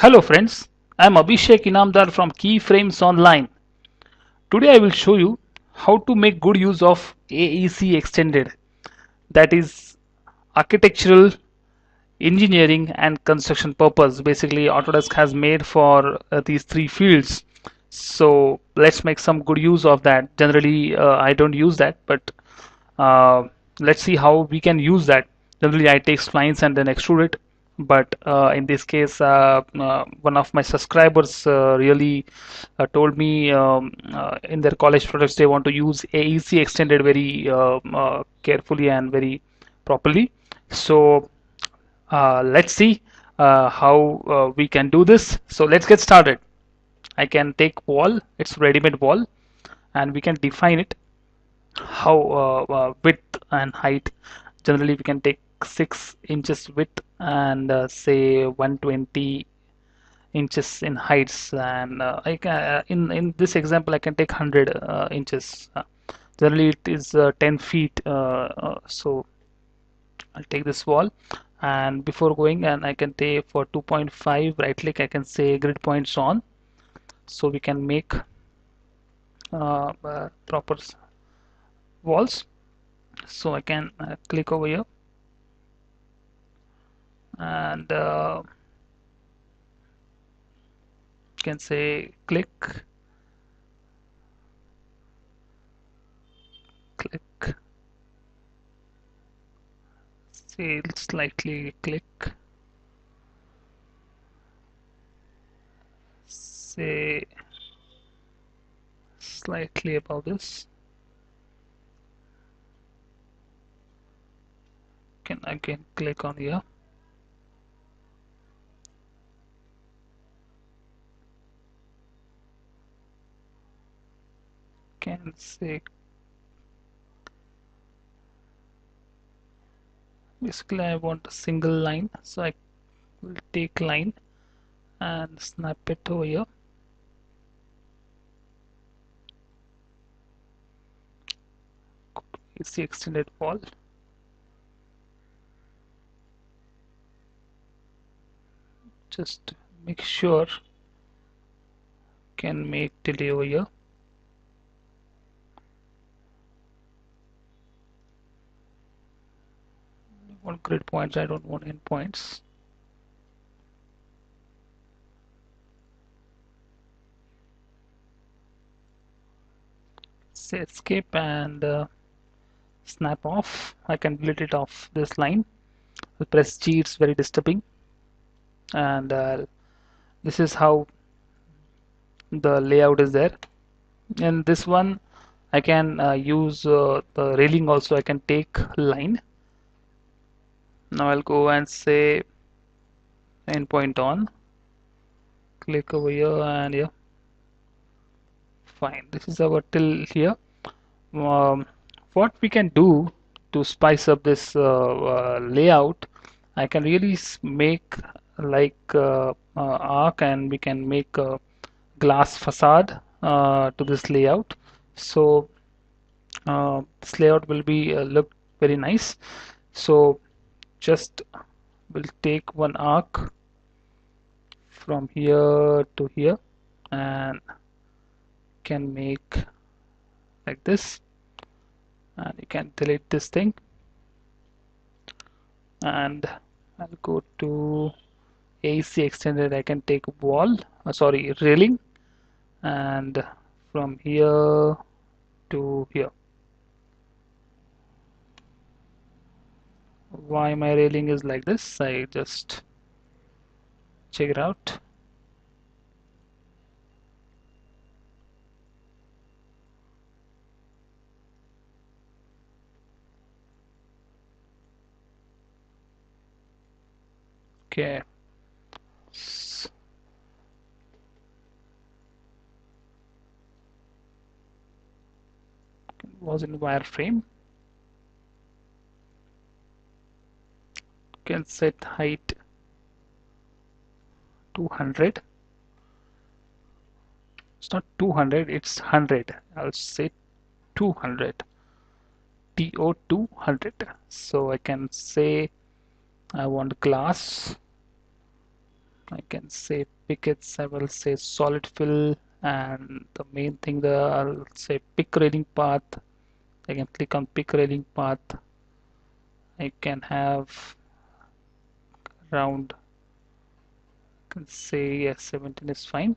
Hello friends, I am Abhishek Inamdar from Keyframes Online. Today I will show you how to make good use of AEC extended, that is architectural, engineering and construction purpose. Basically Autodesk has made for these three fields. So let's make some good use of that. Generally I don't use that, but uh, let's see how we can use that. Generally I take splines and then extrude it, but in this case one of my subscribers really told me in their college projects they want to use AEC extended very carefully and very properly. So let's see how we can do this. So let's get started. I can take wall, it's ready-made wall, and we can define it how width and height. Generally we can take 6 inches width and say 120 inches in heights, and I can, in this example I can take 100 inches. Generally it is 10 feet, so I'll take this wall, and before going, and I can take for 2.5 right click, I can say grid points on, so we can make proper walls. So I can click over here and can say click, click, say slightly click, say slightly above this, can again click on here, can say basically I want a single line, so I will take line and snap it over here. It's the extended wall. Just make sure can make delay over here. I want grid points, I don't want endpoints. Say escape and snap off. I can delete it off this line. I'll press G, it's very disturbing. And this is how the layout is there. In this one I can use the railing also. I can take line. Now I'll go and say endpoint on, click over here, and yeah, fine, this is our till here. What we can do to spice up this layout, I can really make like arc, and we can make a glass facade to this layout. So this layout will be look very nice. So just we'll take one arc from here to here and can make like this, and you can delete this thing, and I'll go to AEC extended. I can take wall, sorry, railing, and from here to here. Why my railing is like this, I just check it out. Okay, was in wireframe. Can set height 200. It's not 200, it's 100. I'll say 200. TO 200. So I can say I want glass I can say pickets, I will say solid fill, and the main thing there I'll say pick railing path. I can click on pick railing path. I can have around, I can say yes, 17 is fine.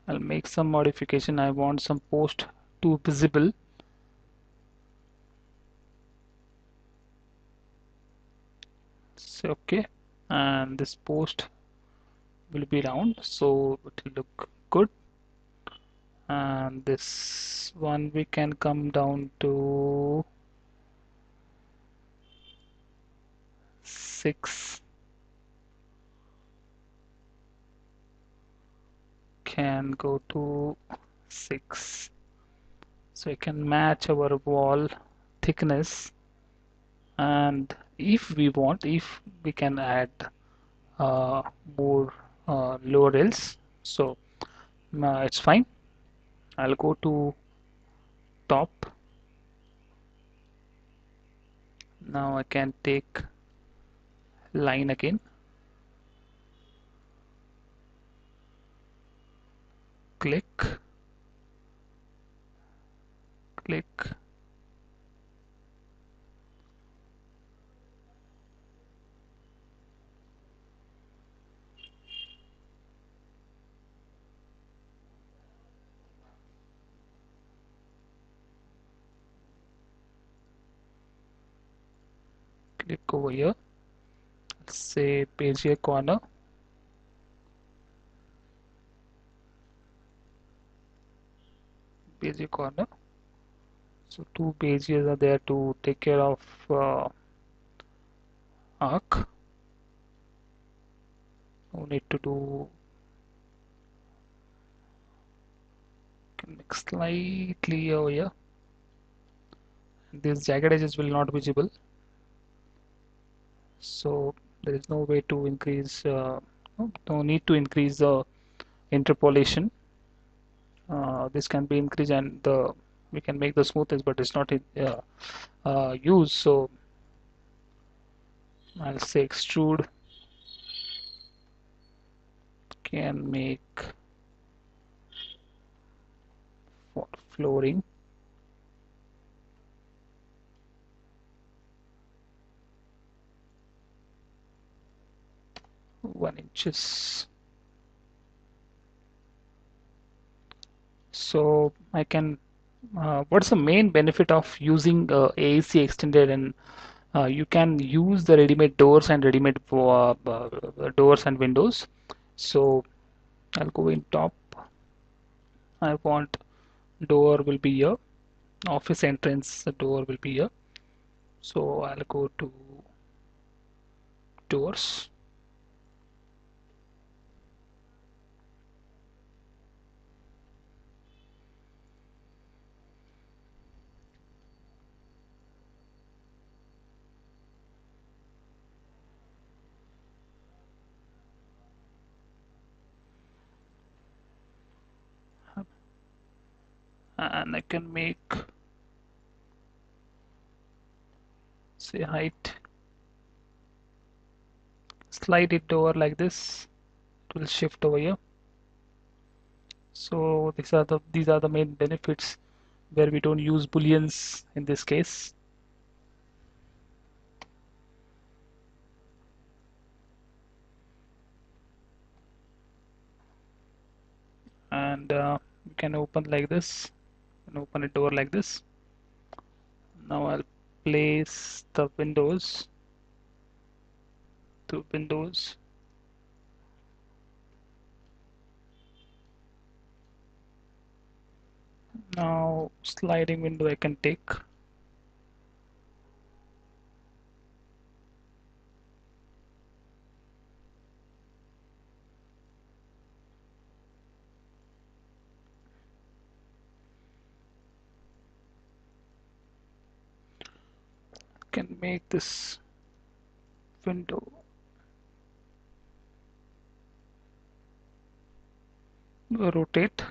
I'll make some modification. I want some post to visible. So okay, and this post will be round, so it will look good. And this one we can come down to 6, can go to 6, so we can match our wall thickness. And if we want, if we can add uh, more lower rails, so it's fine. I'll go to top. Now I can take line again, click, click, click over here, say Bezier corner, Bezier corner. So two Beziers are there to take care of arc. No need to do, can make slightly over here. These jagged edges will not visible, so there is no way to increase, no need to increase the interpolation. This can be increased, and the we can make the smoothness, but it's not used. So I'll say extrude, can make for flooring. One inches. So I can. What's the main benefit of using AEC extended? And you can use the ready-made doors and ready-made doors and windows. So I'll go in top. I want door will be here. Office entrance door will be here. So I'll go to doors. And I can make, say, height, slide it over like this, it will shift over here. So these are the main benefits where we don't use booleans in this case. And we can open like this and open a door like this. Now I'll place the windows to windows. Now sliding window I can take. Can make this window rotate.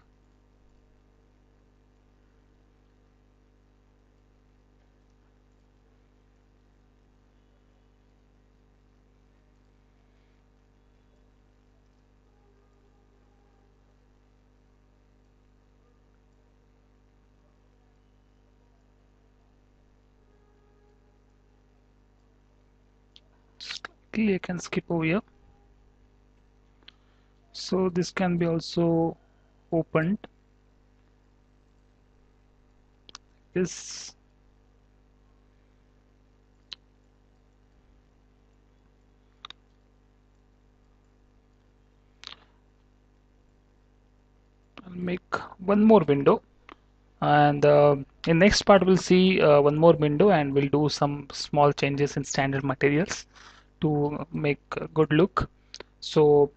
slightly I can skip over here. So this can be also opened this. I'll make one more window, and in next part we'll see one more window, and we'll do some small changes in standard materials to make a good look. So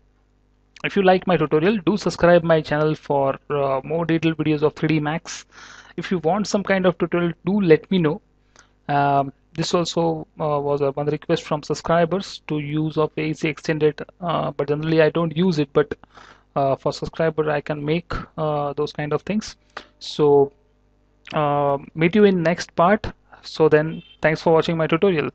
if you like my tutorial, do subscribe my channel for more detailed videos of 3D Max. If you want some kind of tutorial, do let me know. This also was one request from subscribers to use of AEC extended, but generally I don't use it, but for subscriber I can make those kind of things. So meet you in next part. So then, thanks for watching my tutorial.